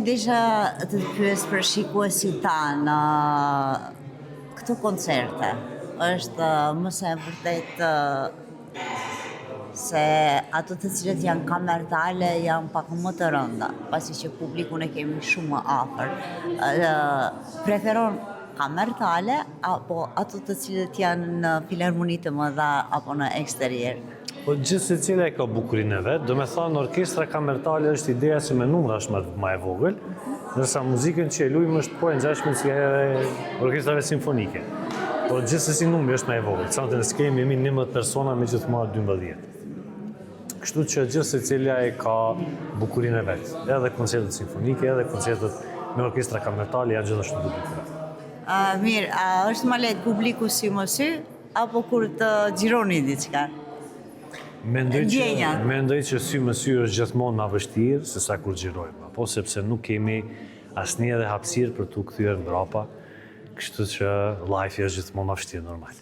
desha të të pyes për shikuesit tanë këto koncerte. Është më se vërtet se ato të cilët janë kamertale janë pak më të rënda, pasi që publikun e kemi shumë më afër. Preferon kamertale apo ato të cilët janë në filharmoni të mëdha apo në eksterior? Po gjithë se cila e ka bukurinë e vetë, do me thënë orkestra kamertale është ideja që me numra është më e vogël, ndërsa muzikën që e lujmë është po e ngjashme si e orkestrave simfonike. Por gjithsesi numri është më e vogël. Sa në skemi jemi 11 persona me gjithmonë 12. Kështu që gjithë se cila e ka bukurinë e vetë. Edhe koncertet simfonike, edhe koncertet me orkestra kamertale janë gjithashtu të bukura. Mirë, a është më lehtë publiku si më sy, apo kur të xhironi diçka? Mendoj që sy më sy është gjithmonë më vështirë se sa kur xhirojmë, apo sepse nuk kemi asnjë edhe hapësirë për t'u kthyer mbrapa, kështu që live është gjithmonë më vështirë normal.